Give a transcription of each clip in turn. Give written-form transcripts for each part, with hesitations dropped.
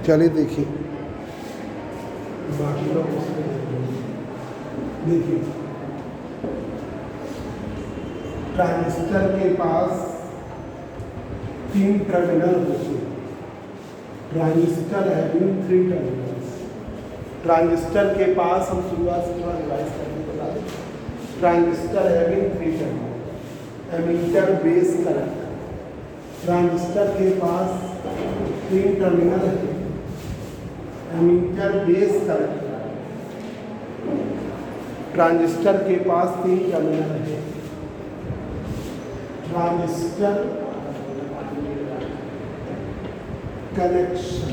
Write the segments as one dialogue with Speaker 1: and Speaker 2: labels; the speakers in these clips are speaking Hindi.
Speaker 1: चलिए देखिए बाकी लोग देखिए ट्रांजिस्टर के पास 3 टर्मिनल होते हैं। Transistor having 3 terminals. ट्रांजिस्टर के पास हम शुरुआत से थोड़ा रिवाइज करके बता दें। Transistor having 3 terminal, emitter, base, collector. Transistor के पास 3 टर्मिनल है, एमीटर, बेस, कलेक्टर। ट्रांजिस्टर के पास 3 टर्मिनल है, ट्रांजिस्टर, कनेक्शन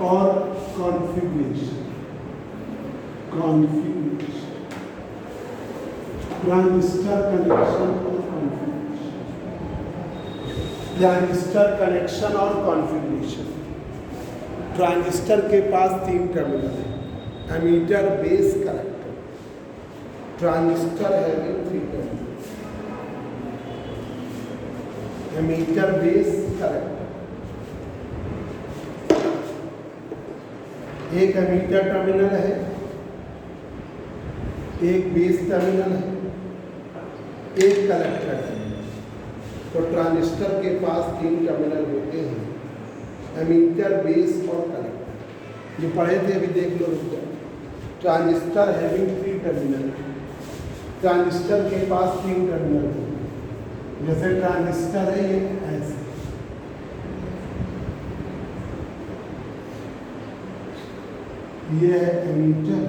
Speaker 1: और कॉन्फ़िगरेशन। ट्रांजिस्टर कनेक्शन और कॉन्फ़िगरेशन। ट्रांजिस्टर कनेक्शन और कॉन्फ़िगरेशन। ट्रांजिस्टर के पास 3 टर्मिनल है, emitter, base, collector. Transistor having 3 terminal, emitter, base, collector. एक एमीटर टर्मिनल है, एक बेस टर्मिनल है, एक कलेक्टर टर्मिनल। तो ट्रांजिस्टर के पास 3 टर्मिनल होते हैं, एमीटर, बेस और कलेक्टर। जो पढ़े थे अभी देख लो। Transistor having 3 terminal. ट्रांजिस्टर के पास 3 टर्मिनल होते हैं। जैसे ट्रांजिस्टर है ये ऐसे, ये है एमीटर।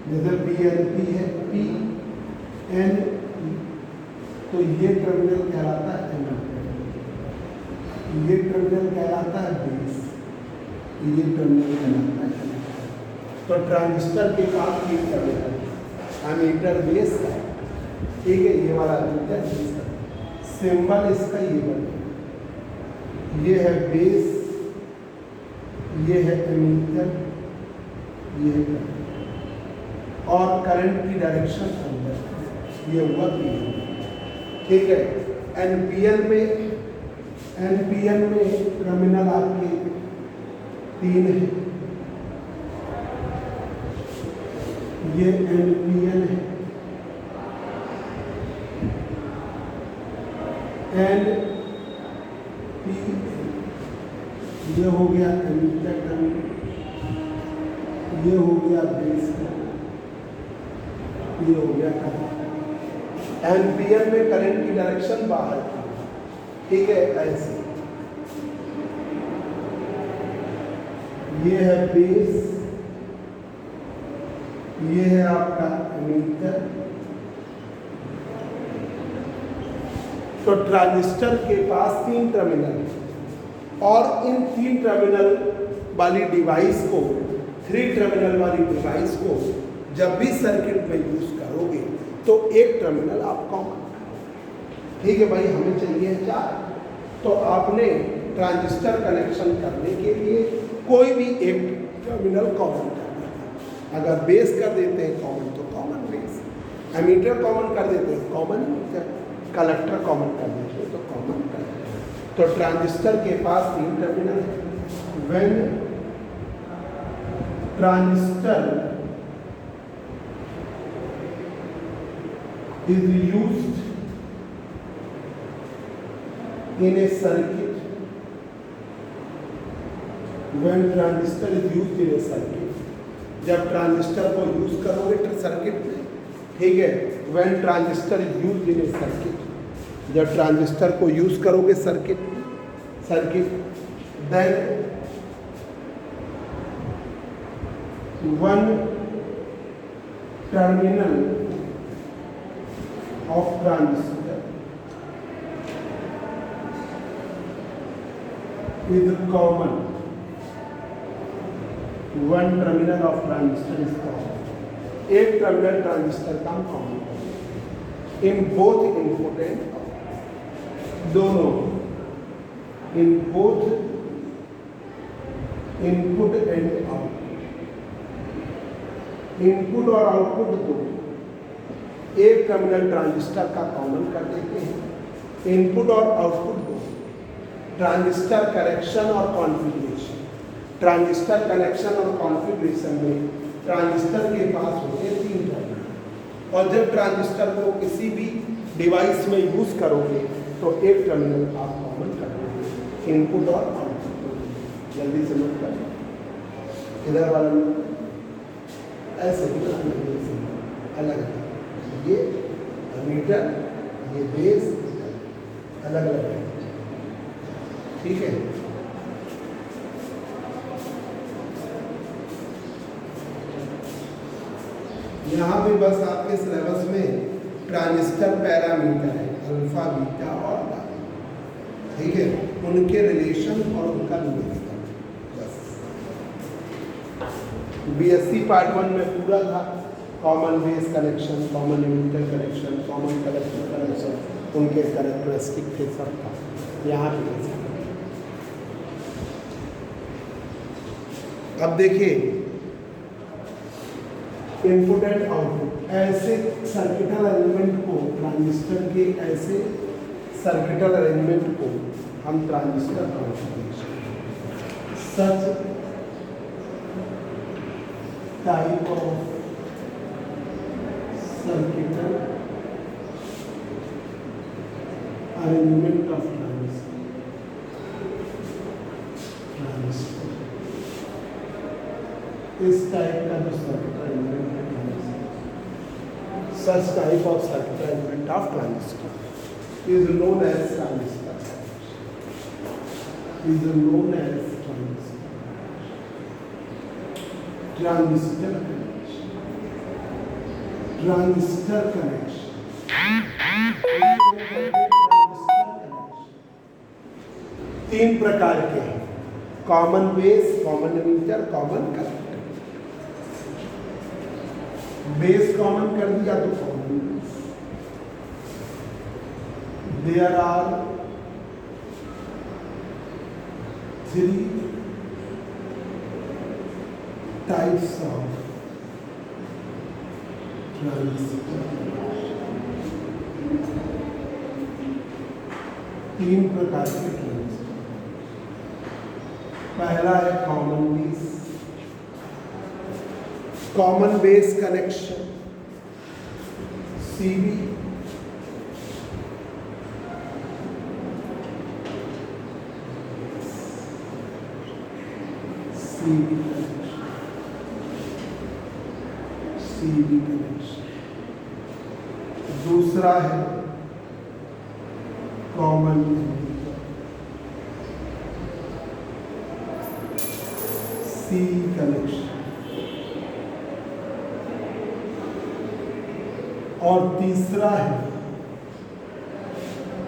Speaker 1: जैसे PNP है, PNP, तो ये टर्मिनल कहलाता है एमीटर, ये टर्मिनल कहलाता है बेस, ये टर्मिनल कहलाता है। तो ट्रांजिस्टर के पास 3 टर्मिनल, एमीटर, बेस, ठीक है। ये वाला एमीटर, बेस, सिंबल इसका ये बने, ये है बेस, ये है एमीटर, ये है करेंट। और करंट की डायरेक्शन अंदर, ये हुआ PN, ठीक है। NPN में टर्मिनल आपके 3 है, ये NPN है, NPN, ये हो गया एमीटर टर्मिनल, ये हो गया बेस, ये हो गया करंट। NPN में करंट की डायरेक्शन बाहर की, ठीक है, ऐसे। ये है बेस, ये है आपका एमीटर। तो ट्रांजिस्टर के पास 3 टर्मिनल, और इन 3 टर्मिनल वाली डिवाइस को, 3 टर्मिनल वाली डिवाइस को जब भी सर्किट में यूज करोगे तो एक टर्मिनल आप कॉमन, ठीक है भाई, हमें चाहिए 4। तो आपने ट्रांजिस्टर कनेक्शन करने के लिए कोई भी एक टर्मिनल कॉमन करना है। अगर बेस कर देते हैं कॉमन तो कॉमन बेस, एमीटर कॉमन कर देते हैं कॉमन एमीटर, कलेक्टर कॉमन कर देते हैं तो कॉमन कलेक्टर। तो ट्रांजिस्टर के पास 3 टर्मिनल है। When transistor is used in a circuit, when transistor is used in a circuit, जब ट्रांजिस्टर को यूज करोगे सर्किट में, ठीक है। when transistor is used in a circuit, जब ट्रांजिस्टर को यूज करोगे circuit, then one terminal of transistor is common, one terminal of transistor is common, एक टर्मिनल ट्रांजिस्टर का कॉमन है इन बोथ इनपुट एंड दोनों, in both input and output, input और आउटपुट दोनों एक टर्मिनल ट्रांजिस्टर का कॉमन कर देते हैं, इनपुट और आउटपुट दो। ट्रांजिस्टर कनेक्शन और कॉन्फ़िगरेशन। ट्रांजिस्टर कनेक्शन और कॉन्फ़िगरेशन में ट्रांजिस्टर के पास होते हैं 3 टर्मिनल, और जब ट्रांजिस्टर को किसी भी डिवाइस में यूज़ करोगे तो एक टर्मिनल आप कॉमन करोगे, इनपुट और आउटपुट। जल्दी से नोट कर, इधर वाला ऐसे ही अलग अलग, ये मीटर, ये बेस, अलग अलग है, ठीक है। यहाँ भी बस आपके सिलेबस में ट्रांजिस्टर पैरामीटर है, अल्फा, बीटा और गामा, ठीक है, उनके रिलेशन और उनका न्यूमेरिकल। बस बीएससी पार्ट 1 में पूरा था, common base connection, common emitter connection, common collector connection, उनके कैरेक्टरिस्टिक थे, सब था। यहाँ पे कैसे, अब देखिए इनपुट एंड आउटपुट, ऐसे सर्किटल अरेंजमेंट को, ट्रांजिस्टर के ऐसे सर्किटल अरेंजमेंट को हम transistor configuration, such type of circuital arrangement of transistor, इस टाइप का जो सर्किट अरेंजमेंट है, such type of circuit arrangement of transistor is known as transistor connection, is known as transistor connection, transistor connection। 3 प्रकार के हैं, common base, common emitter, common collector. Base common कर दिया तो common base. There are 3 types of transistor, 3 प्रकार के ट्रांजिस्टर। पहला है common base, common base connection, CB, CB connection. दूसरा है कॉमन सी कनेक्शन, और तीसरा है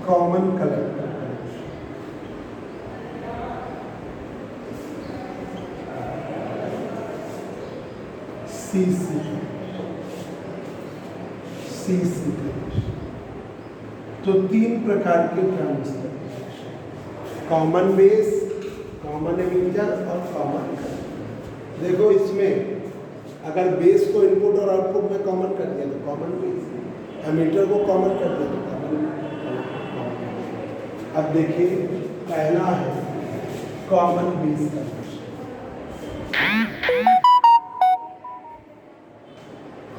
Speaker 1: common collector connection. CC connection. तो 3 प्रकार के ट्रांजिस्टर, कॉमन बेस, कॉमन एमिटर और कॉमन कलेक्टर। देखो इसमें अगर बेस को इनपुट और आउटपुट में कॉमन कर दिया तो कॉमन बेस, एमिटर को कॉमन कर दिया तो कॉमन। अब देखिए पहला है common base connection,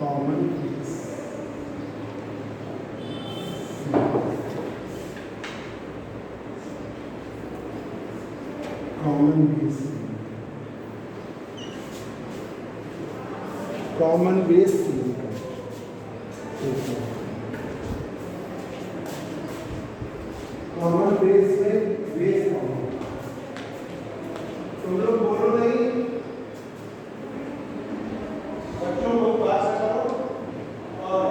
Speaker 1: common base, common base, common base common base में बेस कॉमन। तुम लोग बोलो नहीं, बच्चों को पास करो और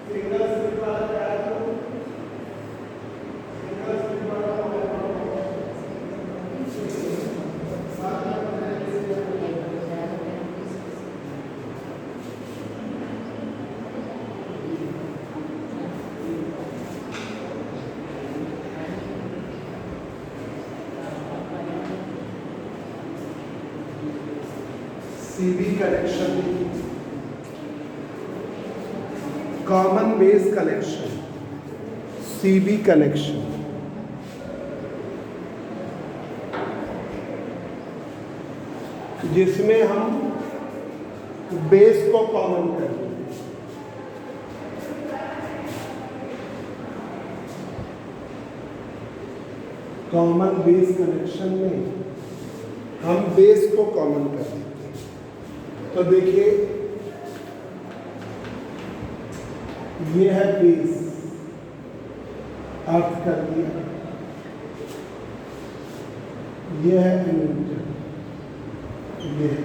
Speaker 1: सिंगल स्लिप वाला तैयार करो, सिंगल स्लिप वाला CB connection, common base connection, CB connection. जिसमें हम बेस को कॉमन कर दें। कॉमन बेस कनेक्शन में हम बेस को कॉमन कर देते हैं। तो देखिए ये है बेस, अर्थ कर दिया, ये है एमीटर, ये है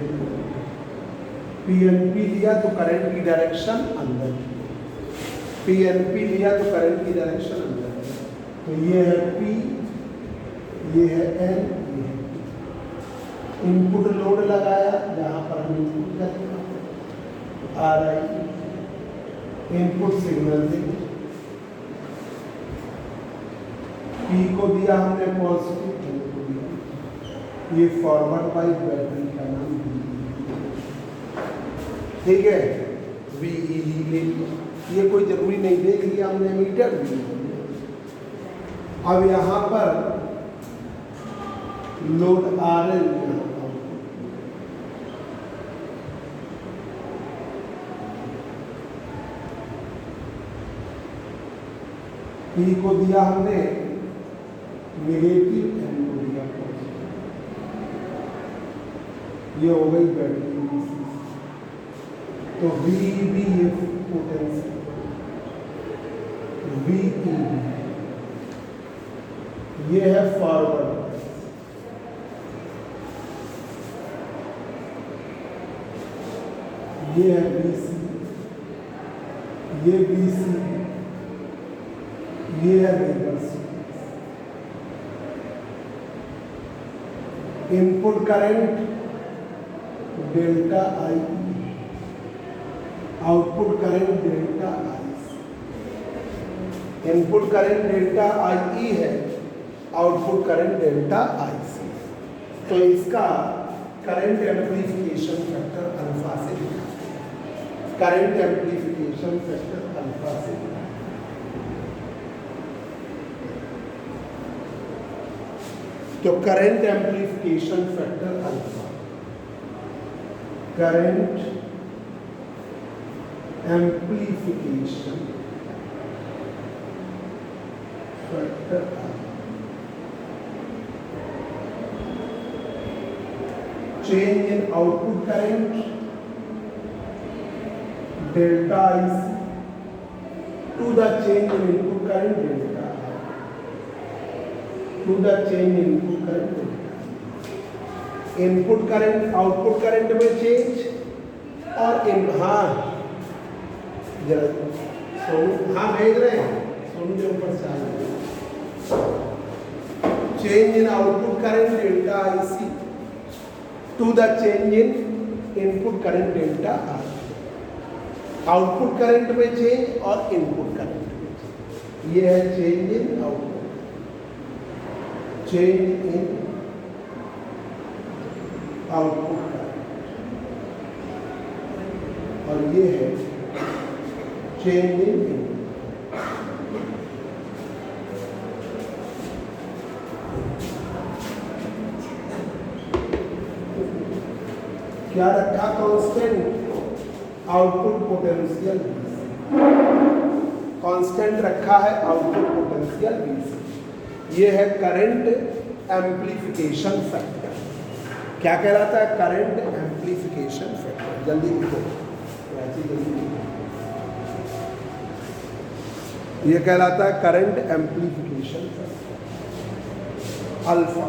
Speaker 1: पीएनपी लिया तो करंट की डायरेक्शन अंदर, पीएनपी लिया तो करंट की डायरेक्शन अंदर। तो ये है पी, ये है एन, ये है इनपुट लोड लगाया जहां पर हम इनपुट करेंगे आर आई, इनपुट सिग्नल देंगे, पी को दिया हमने पॉजिटिव, एन को दिया, ये फॉरवर्ड वाइज बैटरी का नाम ठीक है, VEE। ये कोई जरूरी नहीं, देख लिया हमने मीटर भी। अब यहां पर लोड RL, P को दिया हमने नेगेटिव, एन को दिया पॉजिटिव, ये हो गई बैटरी। तो VEB ये पोटेंशियल, VEB ये है फॉरवर्ड, ये है BC, ये BC, ये है reverse. Input current delta I, output current delta I. Input current delta आई है, output current delta I C. तो इसका करंट एम्प्लीफिकेशन फैक्टर अल्फा से लिखा है, करंट एम्प्लीफिकेशन फैक्टर अल्फा से लिखा है। तो current amplification factor alpha, current amplification factor alpha, change in output current delta IC to the change in input current delta I, to the change in input current delta I। Input current output current में चेंज, और हाँ जरा सोनू, हाँ भेज रहे हैं, सोनू के ऊपर से आ, change in output current delta IC to the change in input current delta R। Output current में चेंज और इनपुट करंट में चेंज, ये है change in output, change in output current, और ये है चेंज इन इनपुट। क्या रखा कांस्टेंट, आउटपुट पोटेंशियल, कांस्टेंट रखा है आउटपुट पोटेंशियल VC। ये है करंट एम्प्लीफिकेशन फैक्टर। क्या कहलाता है? Current amplification factor. जल्दी लिखो, ये कहलाता है करंट एम्प्लीफिकेशन फैक्टर अल्फा।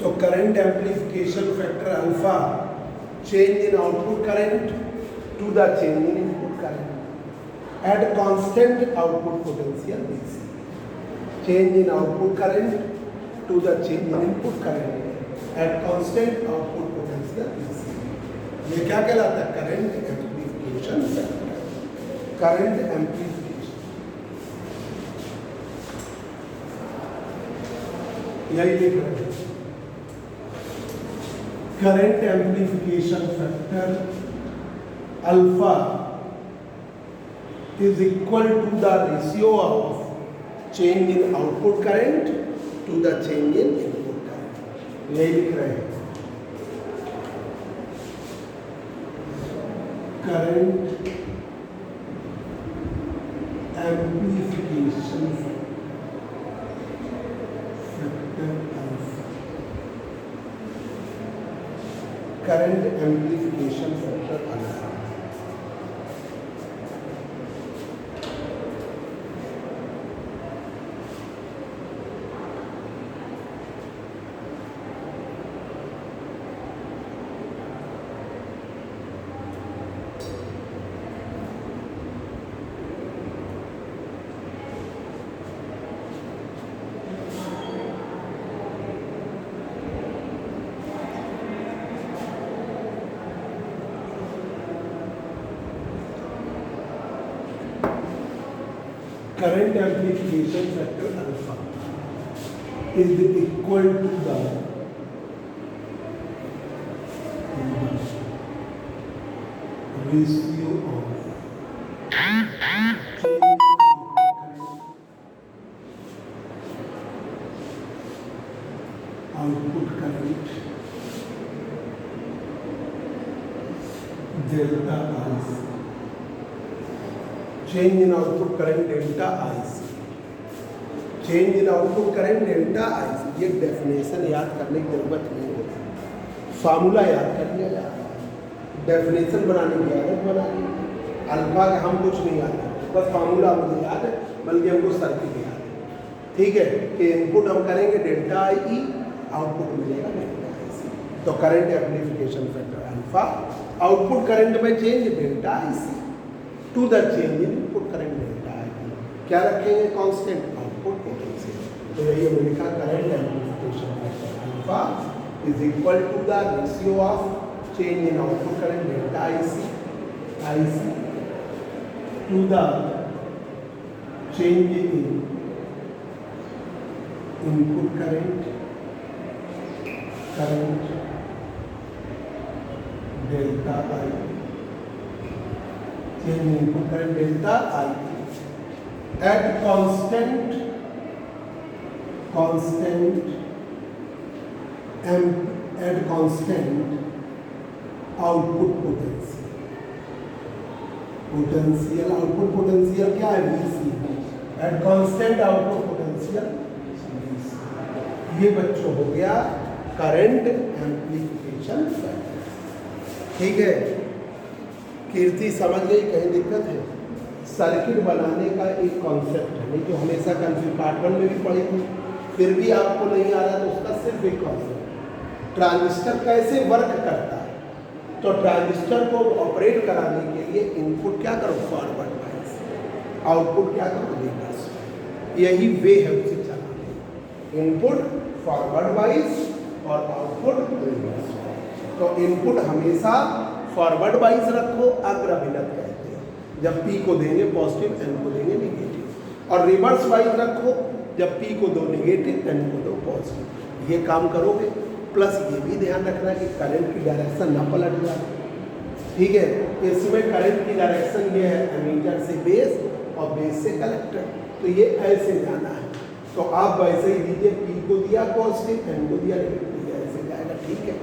Speaker 1: तो current amplification factor alpha change in output current to the change in input current at constant output potential DC. Change in output current to the change in input current at constant output potential DC. ये क्या कहलाता है? Current amplification factor. Current amplification, यही लिख रहे हैं। Current amplification factor alpha is equal to the ratio of change in output current to the change in input current। यही लिख रहे हैं। Current amplification factor alpha, current amplification factor alpha. Current amplification factor alpha is equal to the ratio of output current delta IC, change in output current delta IC, change in output current delta IC। ये डेफिनेशन याद करने की जरूरत नहीं होती, फार्मूला याद कर लिया जाता है। डेफिनेशन बनाने की आदत बनानी, अल्फा का हम कुछ नहीं याद है, बस फार्मूला मुझे याद है, बल्कि हमको सर्किट याद है। ठीक है कि इनपुट हम करेंगे डेल्टा आई, आउटपुट मिलेगा डेल्टा आई सी। तो current amplification factor alpha, output current में change delta I C to the change in input current delta I. क्या रखेंगे? Constant output potential. तो यही हमने लिखा current amplification factor alpha is equal to the ratio of change in output current delta I C to the change in input current delta I, change in input current delta I at constant output potential। Output potential क्या है? VC at constant output potential VC। ये बच्चों हो गया करंट एम्प्लीफिकेशन फैक्टर। ठीक है, कीर्ति समझ गई? कहीं दिक्कत है? सर्किट बनाने का एक कॉन्सेप्ट है, नहीं तो हमेशा कंफ्यूज, पार्ट 1 में भी पढ़ी थी, फिर भी आपको नहीं आ रहा तो उसका सिर्फ एक कॉन्सेप्ट, ट्रांजिस्टर कैसे वर्क करता है। तो ट्रांजिस्टर को ऑपरेट कराने के लिए इनपुट क्या करो? फॉरवर्ड बाइस, आउटपुट क्या करो? रिवर्स। यही वे है उसे चलाने, इनपुट फॉरवर्ड बाइस और आउटपुट रिवर्स। तो इनपुट हमेशा फॉरवर्ड वाइज रखो, अग्रभिन्नत कहते हैं, जब P को देंगे पॉजिटिव, N को देंगे नेगेटिव, और रिवर्स वाइज रखो, जब P को दो नेगेटिव, N को दो पॉजिटिव। ये काम करोगे। प्लस ये भी ध्यान रखना कि करंट की डायरेक्शन ना पलट जाए। ठीक है, इसमें करंट की डायरेक्शन ये है एमीटर से बेस और बेस से कलेक्टर, तो ये ऐसे जाना है। तो आप वैसे ही दीजिए, P को दिया पॉजिटिव, N को दिया नेगेटिव, ऐसे जाएगा। ठीक है,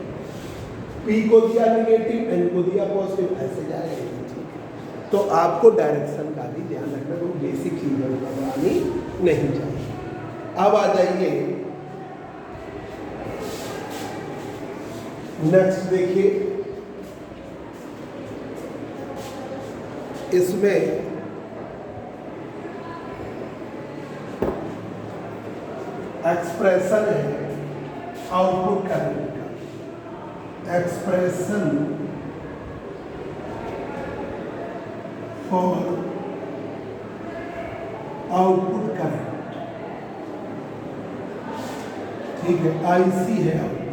Speaker 1: P को दिया नेगेटिव, N को दिया पॉजिटिव, ऐसे जाएगा। ठीक है, तो आपको डायरेक्शन का भी ध्यान रखना, तो बेसिक चीज़ों को घबरानी नहीं चाहिए। अब आ जाइए नेक्स्ट, देखिए इसमें एक्सप्रेशन है आउटपुट करंट का, एक्सप्रेशन फॉर आउटपुट करंट, ठीक है, IC है आउटपुट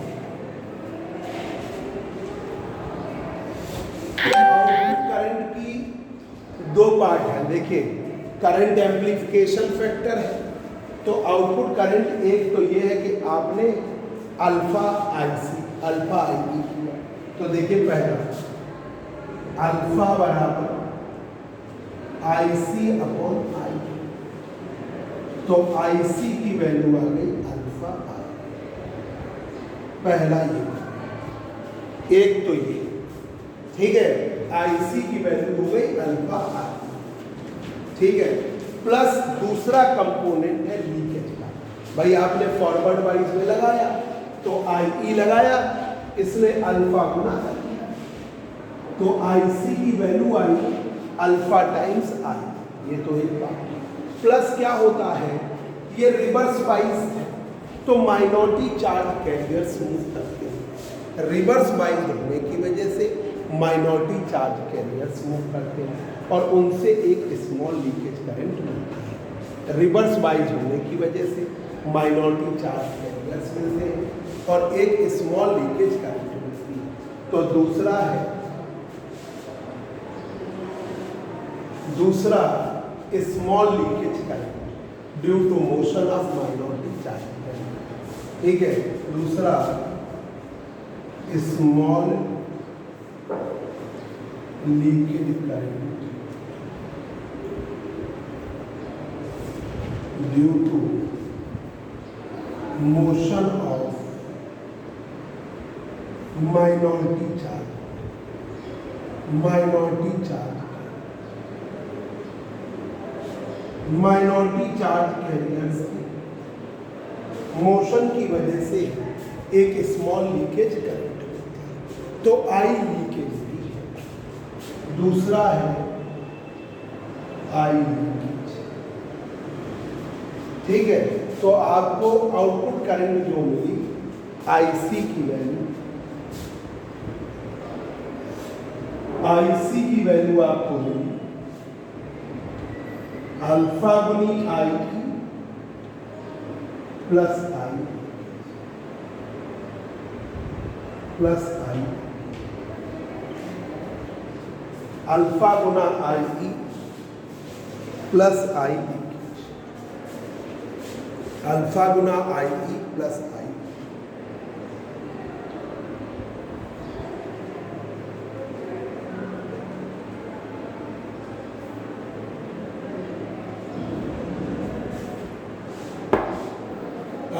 Speaker 1: करंट की दो पार्ट है। देखिए, करंट एम्प्लीफिकेशन फैक्टर है, तो आउटपुट करंट एक तो ये है कि आपने अल्फा IC अल्फा IE किया, तो देखिए पहला अल्फा बराबर IC अपॉन I, तो IC की वैल्यू आ गई अल्फा I, पहला ये, एक तो ये, ठीक है, IC की वैल्यू हो गई अल्फा I, ठीक है, प्लस दूसरा कंपोनेंट है लीकेज का। भाई आपने फॉरवर्ड वाइज में लगाया तो IE लगाया, इसने अल्फा गुना कर दिया, तो IC की value I alpha times I, ये तो एक बात। प्लस क्या होता है, ये रिवर्स वाइज है, तो माइनॉरिटी चार्ज कैरियर्स मूव करते हैं, रिवर्स वाइज होने की वजह से माइनॉरिटी चार्ज कैरियर्स मूव करते हैं और उनसे एक स्मॉल लीकेज करंट मिलता है। रिवर्स वाइज होने की वजह से माइनॉरिटी चार्ज कैरियर्स मिलते हैं और एक स्मॉल लीकेज करंट मिलती है। तो दूसरा है, दूसरा small leakage current due to motion of minority charge current, ठीक है, दूसरा small leakage current due to motion of minority charge carriers की मोशन की वजह से एक स्मॉल लीकेज करंट होती है, तो I लीकेज भी है। दूसरा है I लीकेज, ठीक है, तो आपको आउटपुट करंट जो मिली IC की वैल्यू आपको मिली अल्फा गुनी IE plus I, alpha Guna IE plus I, alpha Guna IE plus I,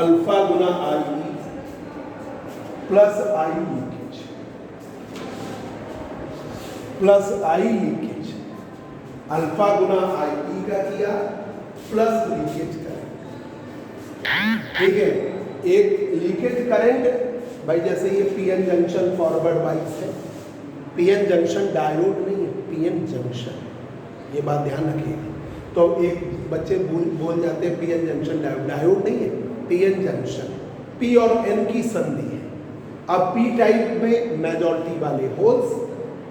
Speaker 1: alpha Guna IE plus I leakage, plus I leakage, alpha Guna IE का किया प्लस लीकेज करंट, ठीक है। एक लीकेज करंट भाई जैसे ये PN जंक्शन फॉरवर्ड वाइज है, PN जंक्शन डायोड नहीं है, PN जंक्शन, ये बात ध्यान रखिएगा। तो एक बच्चे बोल जाते हैं PN जंक्शन डायोड नहीं है, PN जंक्शन, P और N की संधि है। अब P टाइप में मेजॉरिटी वाले होल्स,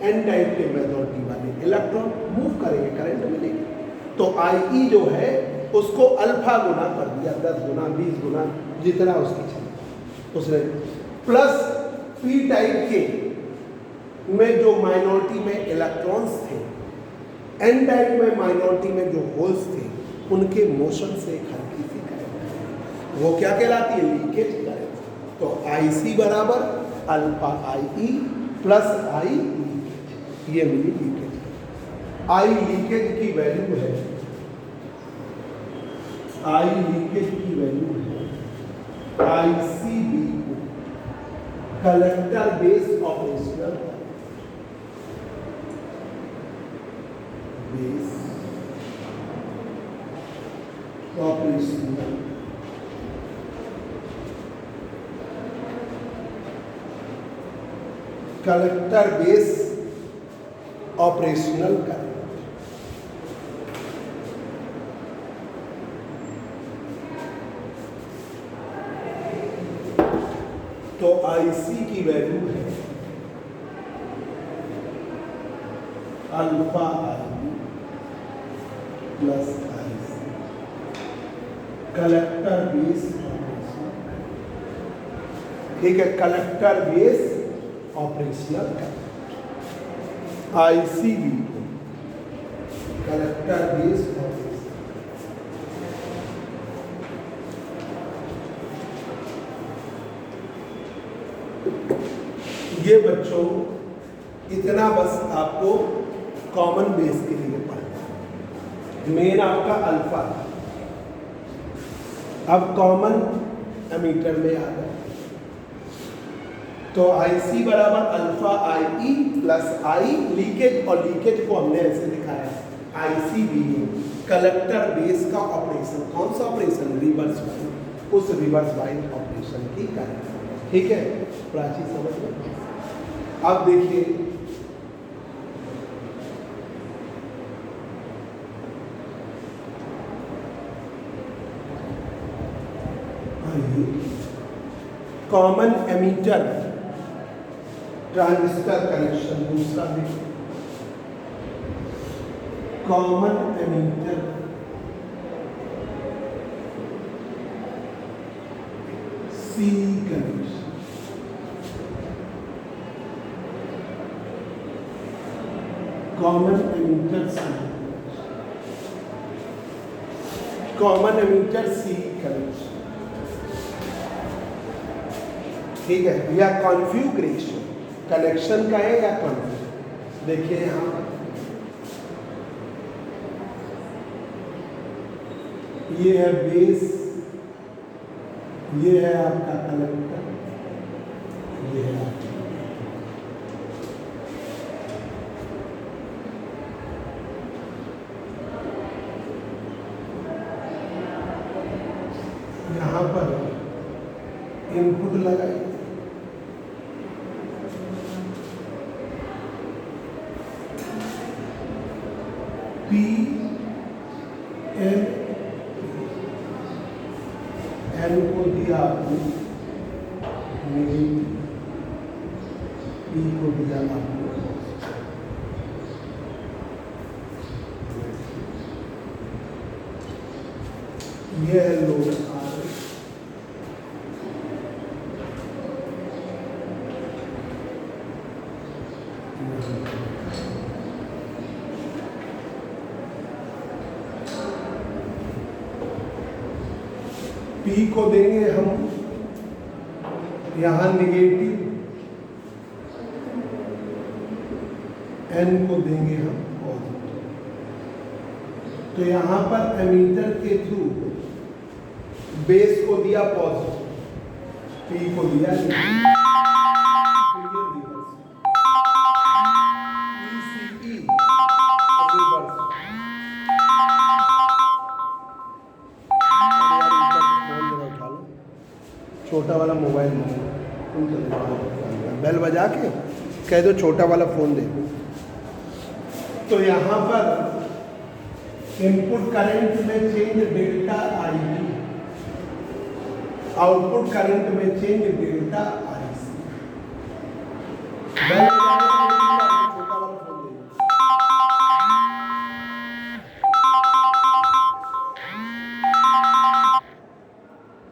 Speaker 1: N टाइप के मेजॉरिटी वाले इलेक्ट्रॉन मूव करेंगे, करंट मिलेगी। तो IE जो है उसको अल्फा गुना कर दिया, 10 गुना 20 गुना जितना उसकी क्षमता, उसने प्लस P टाइप के में जो माइनॉरिटी में इलेक्ट्रॉन्स थे, N टाइप में माइनॉरिटी में जो होल्स थे, उनके मोशन से एक हल्की सी करंट, वो क्या कहलाती है, लीकेज करंट। तो IC बराबर alpha IE plus I leakage, ये मिली लीकेज। I लीकेज की वैल्यू है, I लीकेज की वैल्यू है ICB collector base operational, base operational collector base operational current. तो IC की वैल्यू है alpha IE plus IC, collector base, ठीक है, collector base operational ICV2, collector base operation. ये बच्चों इतना बस आपको कॉमन बेस के लिए पढ़ना। मेन आपका अल्फा, अब कॉमन एमीटर में आ गया तो IC बराबर alpha IE plus I leakage, और लीकेज को हमने ऐसे दिखाया ICV, कलेक्टर बेस का ऑपरेशन। कौन सा ऑपरेशन? रिवर्स बाइंड, उस रिवर्स बाइंड ऑपरेशन की करें, ठीक है, प्राची समझ में। अब देखिए कॉमन एमीटर ट्रांजिस्टर कनेक्शन। दूसरा देखिए common ammeter C connection, common ammeter C, common ammeter C connection, ठीक है, या कॉन्फ़िगरेशन, कनेक्शन का है या कॉन्फ़िगरेशन। देखिए यहाँ पर ये है बेस, ये है आपका कलेक्टर, ये है आपका, यहाँ पर इनपुट लगाइए, P N को दिया आपने नेगेटिव, P को दिया आपने, ये है लोड R, P को देंगे हम यहाँ नेगेटिव, N को देंगे हम पॉजिटिव। तो यहाँ पर एमीटर के थ्रू बेस को दिया पॉजिटिव, P को दिया नेगेटिव, छोटा वाला मोबाइल बेल बजा के कह दो छोटा वाला फोन दे। तो यहाँ पर इनपुट करंट में change delta IB, output current में चेंज डेल्टा IC। बेल छोटा वाला फोन दे।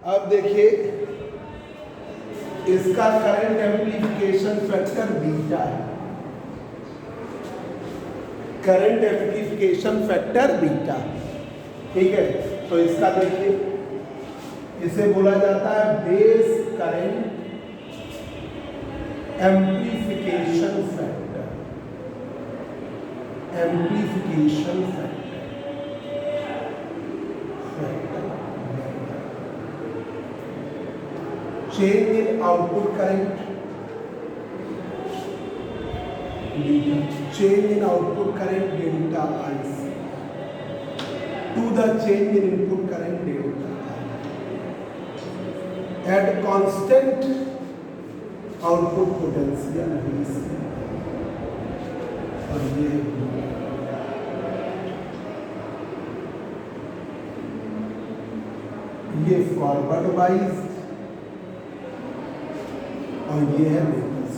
Speaker 1: अब देखिए इसका करंट एम्प्लीफिकेशन फैक्टर बीटा है, करंट एम्प्लीफिकेशन फैक्टर बीटा, ठीक है। तो इसका देखिए, इसे बोला जाता है base current amplification factor, amplification factor, change in output current, change in output current delta IC to the change in input current delta I at constant output potential VC। और ये फॉरवर्ड वाइज और ये है रिवर्स।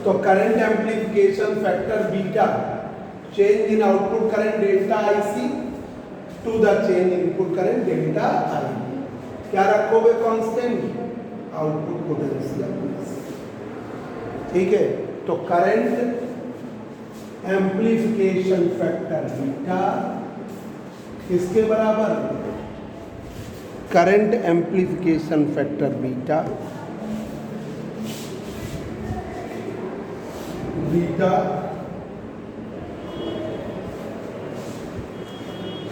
Speaker 1: तो current amplification factor beta, change in output current delta IC to the change in input current delta I। क्या रखोगे कांस्टेंट? Output potential. ठीक है, तो करंट एम्प्लीफिकेशन फैक्टर बीटा किसके बराबर? Current amplification factor beta,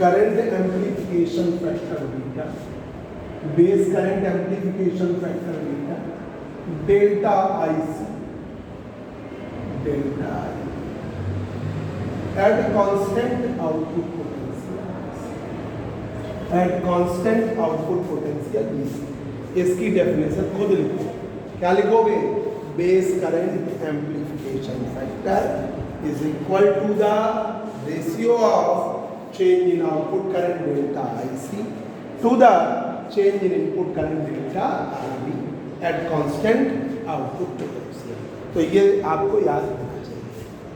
Speaker 1: current amplification factor beta, base current amplification factor beta delta IC, delta I at constant output potential, at constant output potential BC। इसकी डेफिनेशन खुद लिखो। क्या लिखोगे? Base current amplification factor is equal to the ratio of change in output current delta IC to the change in input current delta IB at constant output potential. तो ये आपको याद रखना चाहिए।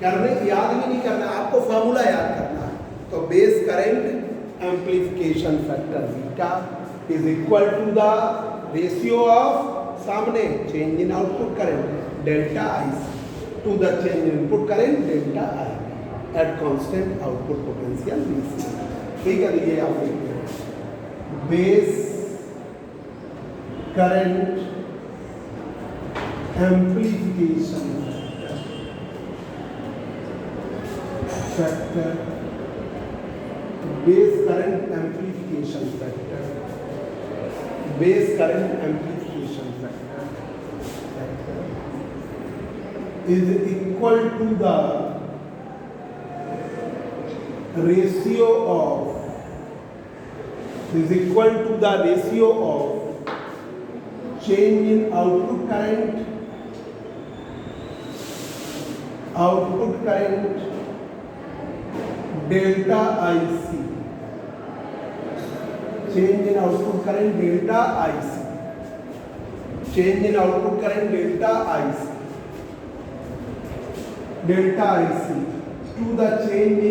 Speaker 1: करने याद भी नहीं करना, आपको फॉर्मूला याद करना है। तो base current amplification factor beta is equal to the ratio of सामने change in output current delta IC to the change in input current delta IB at constant output potential BC। ठीक है, ये आप लिखते हैं base current amplification factor, base current amplification factor, base current amplification factor is equal to the ratio of, is equal to the ratio of change in output current delta IC, change in output current delta IC, change in output current delta IC to the change in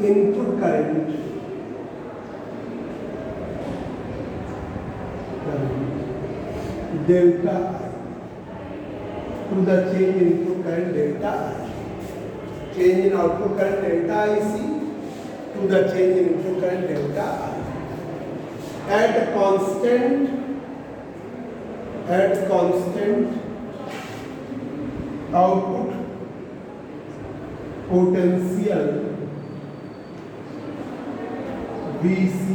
Speaker 1: input current delta I, to the change in input current delta I, change in output current delta IC to the change in input current delta I at constant output potential BC।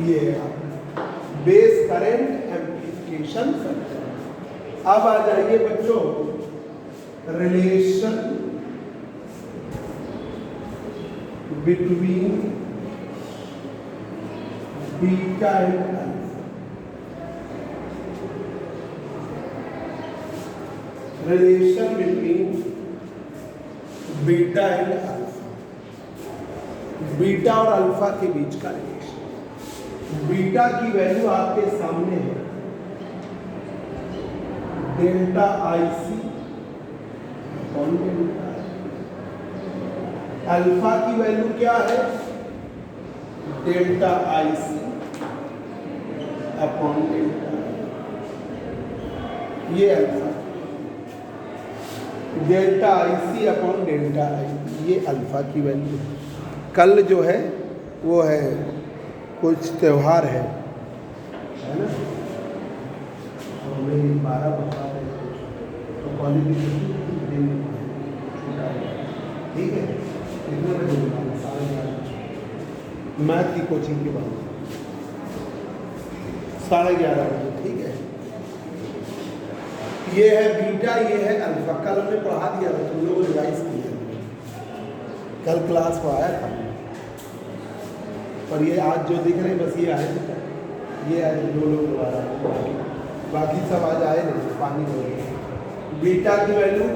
Speaker 1: ये बेस करंट एम्प्लीफिकेशन फैक्टर। अब आ जाइए बच्चों relation between beta and alpha, relation between beta and alpha, beta और अल्फा के बीच का रिलेशन। बीटा की वैल्यू आपके सामने है delta IC upon delta, alpha की वैल्यू क्या है? डेल्टा IC अपॉन डेल्टा, ये alpha, delta IC upon delta I, ये अल्फा की वैल्यू। कल जो है वो है कुछ त्यौहार है ना, तो मेरी 12 बता है तो कॉलेज ठीक है, कितने बजे निकालना? 11:30 मैथ की कोचिंग के बाद 11:30 बजे। ठीक है, ये है बीटा, ये है अल्फा। कल हमने पढ़ा दिया था, तुम लोगों रिवाइज किया, कल क्लास को आया था। पर ये आज जो दिख रहे हैं बस ये आए थे, ये आए 2 लोग दोबारा, बाकी सब आज आए नहीं, पानी हो गया। बीटा की value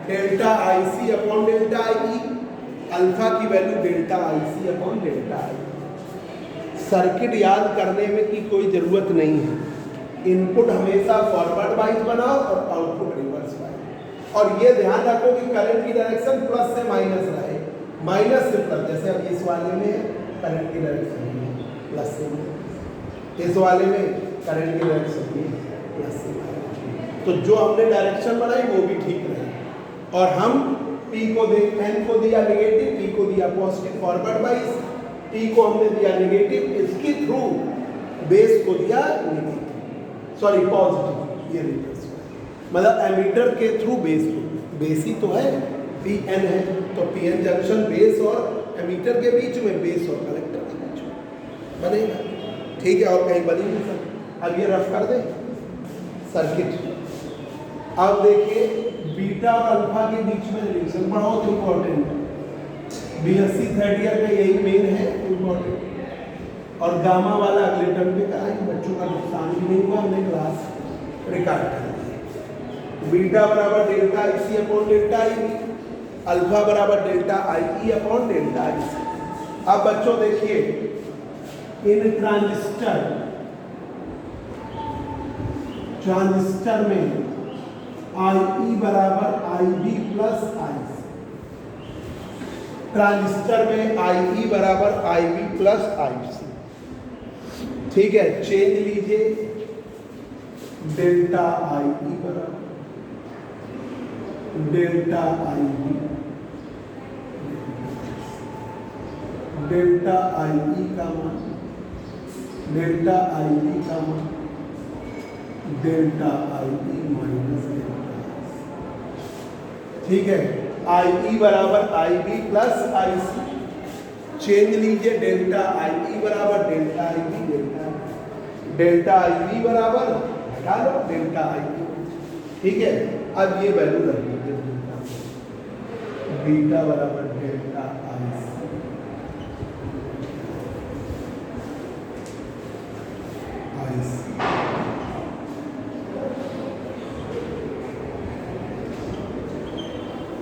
Speaker 1: delta IC upon delta I, alpha की value delta IC upon delta I। Circuit याद करने में की कोई ज़रूरत नहीं है। इनपुट हमेशा फॉरवर्ड वाइज बनाओ और आउटपुट रिवर्स वाइज। और ये ध्यान रखो कि करंट की डायरेक्शन प्लस से माइनस रहे, माइनस से प्लस। जैसे अब इस वाले में करंट की डायरेक्शन प्लस से माइनस, इस वाले में करंट की डायरेक्शन प्लस से माइनस। तो जो हमने डायरेक्शन बनाई वो भी ठीक रहे। और हम P को दे, N को दिया नेगेटिव, P को दिया पॉजिटिव फॉरवर्ड वाइज, P को हमने दिया नेगेटिव, इसके थ्रू बेस को दिया नेगेटिव, सॉरी पॉजिटिव। ये रिवर्स मतलब एमीटर के थ्रू बेस को, बेस ही तो है, PN है, तो PN जंक्शन बेस और एमीटर के बीच में, बेस और कलेक्टर के बीच में बनेगा। ठीक है, और कहीं बनी नहीं सर। अब ये रफ कर दे सर्किट। अब देखिए बीटा और अल्फा के बीच में रिलेशन बहुत इंपॉर्टेंट, BSc थर्ड ईयर का यही मेन है इंपॉर्टेंट। और गामा वाला अगले टर्म पे कराएंगे, बच्चों का नुकसान भी नहीं हुआ, हमने क्लास रिकॉर्ड कर दी। बीटा बराबर delta IC upon delta IB, alpha बराबर delta IE upon delta IC। अब बच्चों देखिए इन ट्रांजिस्टर में IE बराबर IB प्लस IC, ट्रांजिस्टर में IE बराबर IB प्लस IC। ठीक है, चेंज लीजिए, डेल्टा IE बराबर डेल्टा IB, डेल्टा IE का मान, डेल्टा IB का मान, डेल्टा IE माइनस डेल्टा। ठीक है, IE बराबर IB प्लस IC, चेंज लीजिए, डेल्टा IE बराबर डेल्टा IB, डेल्टा IB बराबर हटा लो डेल्टा IE। ठीक है, अब ये वैल्यू रख लीजिए, बीटा बराबर डेल्टा IC,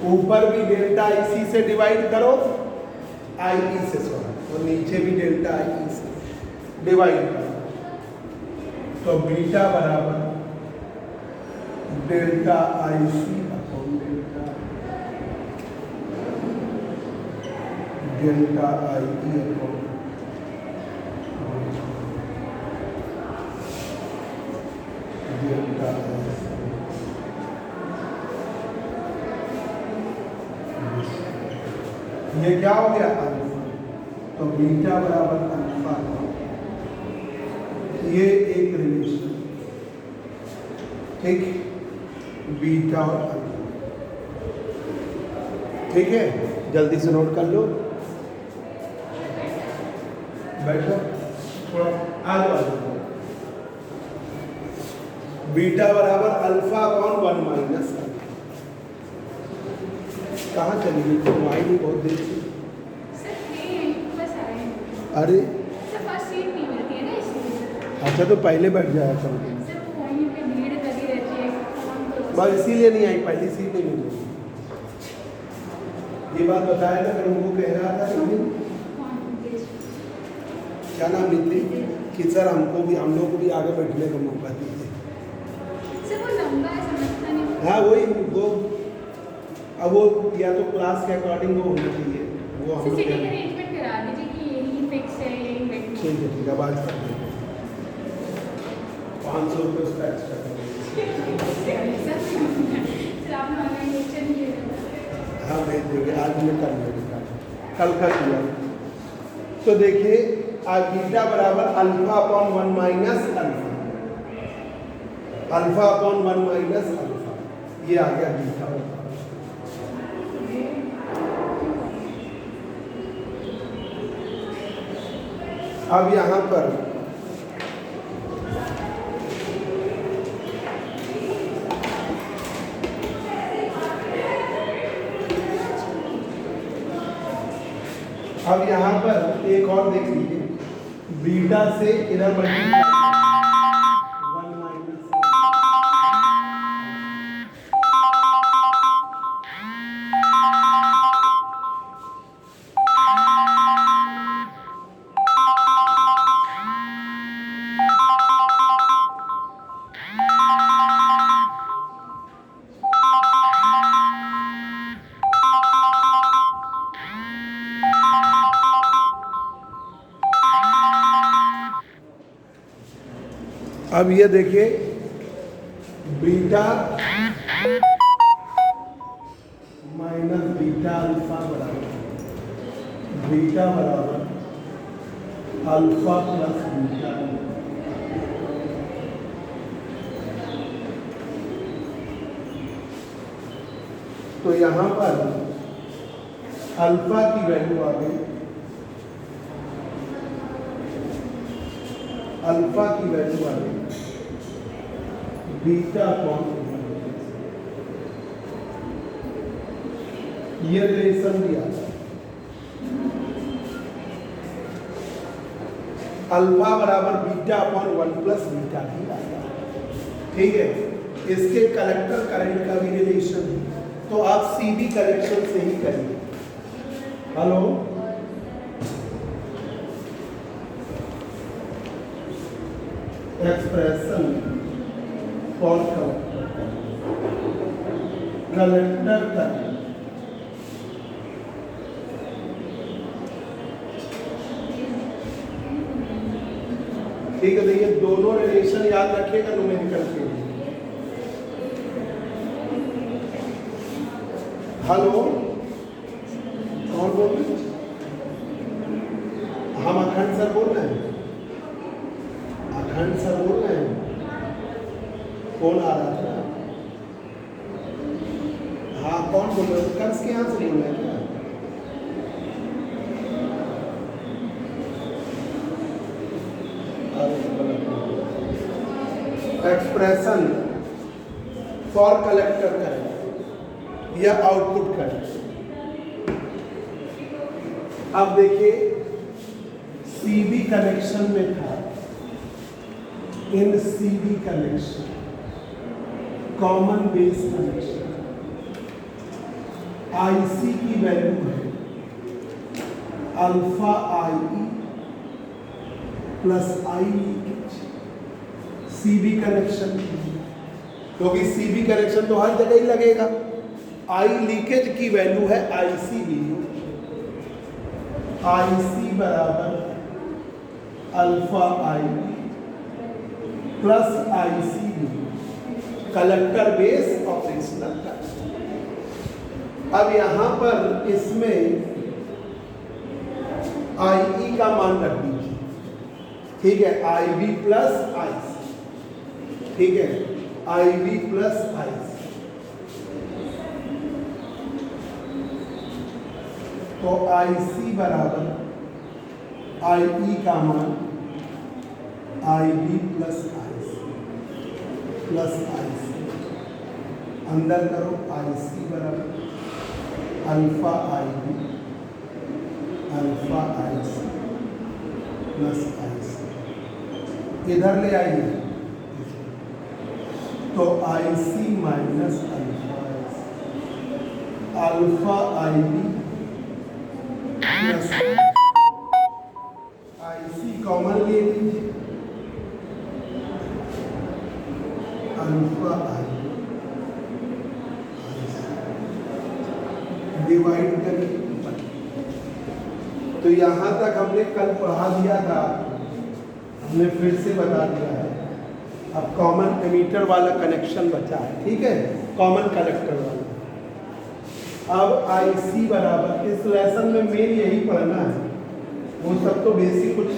Speaker 1: ऊपर भी डेल्टा IC से डिवाइड करो, IE से सॉरी, और नीचे भी डेल्टा IE से डिवाइड करो, तो बीटा बराबर delta IC upon delta IE upon delta IC। ये क्या हो गया अल्फा, तो बीटा बराबर अल्फा, ये एक रिलेशन। ठीक, बीटा और अल्फा। ठीक है, जल्दी से नोट कर लो, बैठो थोड़ा आगे बढ़ो। बीटा बराबर अल्फा अपॉन 1 माइनस, कहाँ चली गई तो आई नहीं बहुत देर से। अरे अच्छा, तो पहले बैठ जाया करो, बस इसीलिए नहीं आई, पहली सीट नहीं मिली। ये बात बताया था, फिर उनको कह रहा था क्या नाम निकली कि सर हमको भी, हम लोग को भी आगे बैठने का मौका दीजिए। हाँ वही वो, अब वो या तो क्लास के अकॉर्डिंग वो होना चाहिए, वो हम लोग अरेंजमेंट करा दीजिए कि यही फिक्स है, यही बैठ। ठीक है, ठीक है, बात कर देंगे, 500 रुपये उसका एक्स्ट्रा कर देंगे। हाँ भेज देंगे, आज में कर देंगे, कल का किया। तो देखिए आज बीटा बराबर alpha upon 1 minus alpha, alpha upon 1 minus alpha, ये आ गया बीटा। अब यहाँ पर एक और देख लीजिए, बीटा से इधर मल्टीप्लाई 1 माइनस, अब ये देखिए बीटा माइनस बीटा अल्फा बराबर अल्फा प्लस बीटा। तो यहां पर अल्फा की वैल्यू आ गई, बीटा अपॉन ये रिलेशन भी आता है। अल्फा बराबर बीटा अपॉन 1 प्लस बीटा भी आता है। ठीक है, इसके कलेक्टर करंट का भी रिलेशन है, तो आप सीधी कनेक्शन से ही करिए। Hello, expression for collector current, ठीक है। तो ये दोनों रिलेशन याद रखिएगा न्यूमेरिकल के लिए। हेलो, कौन बोल रहे हैं? हम अखंड सर बोल रहे हैं, अखंड सर बोल रहे हैं। कौन आ रहा था? हाँ, कौन बोल रहे हो? कर्ज के यहाँ से बोल रहे हैं क्या? एक्सप्रेशन फॉर कलेक्टर करंट या आउटपुट करंट। अब देखिए सीबी कनेक्शन में था, in CB connection common base connection, IC की वैल्यू है alpha I plus I leakage. CB connection, क्योंकि सीबी कनेक्शन तो हर जगह ही लगेगा। आई लीकेज की वैल्यू है आईसी वीयू, आईसी बराबर अल्फा आई प्लस आईसी वीयू, कलेक्टर बेस ऑपरेशनल का। अब यहां पर इसमें आई का मान रख दीजिए, ठीक है, आई बी प्लस आई सी, ठीक है, आई बी प्लस आई सी। तो आई सी बराबर आई ई का मान आई बी प्लस आई सी प्लस आई सी, अंदर करो, आई सी बराबर alpha I be alpha I C plus आई सी, इधर ले आइए। तो आई सी माइनस अल्फा आई बी प्लस आई सी कॉमन ले लीजिए, अल्फा आई डिवाइड करिए। तो यहां तक हमने कल पढ़ा दिया था, हमने फिर से बता दिया है। अब कॉमन एमीटर वाला कनेक्शन बचा है, ठीक है, कॉमन कलेक्टर वाला। अब आई सी बराबर, इस लेसन में मेन यही पढ़ना है, वो सब तो बेसिक कुछ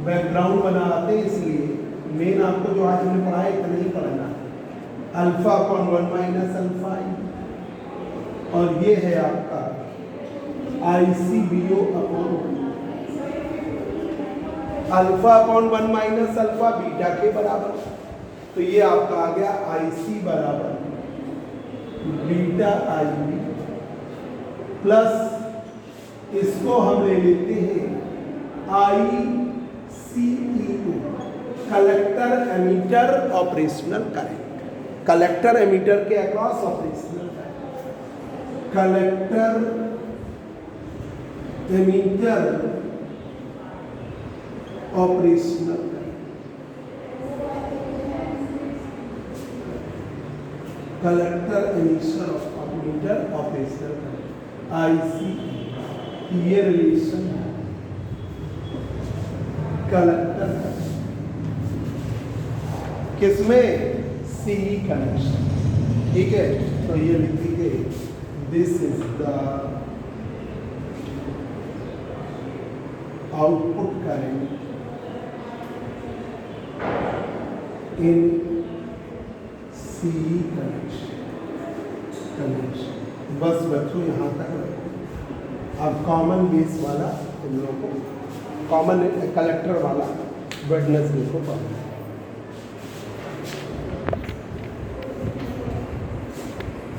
Speaker 1: बैकग्राउंड बनाते हैं, इसलिए मेन आपको जो आज हमने पढ़ा है इतना ही पढ़ना है। Alpha upon 1 minus alpha I, और ये है आपका I C B O upon alpha upon 1 minus alpha beta के बराबर। तो ये आपका आ गया आई सी बराबर बीटा आई बी प्लस, इसको हम ले लेते हैं I C E O, collector emitter operational current, collector emitter के across operational current, collector emitter operational current, collector emitter operational current, IC, ये रिलेशन है कलेक्टर किसमें? C connection. ठीक है, तो ये लिखेंगे this is the output current in C connection. बस बच्चों यहाँ तक रखो। अब कॉमन बेस वाला इन लोगों को, कॉमन कलेक्टर वाला वेडनेसडे को पढ़ना है।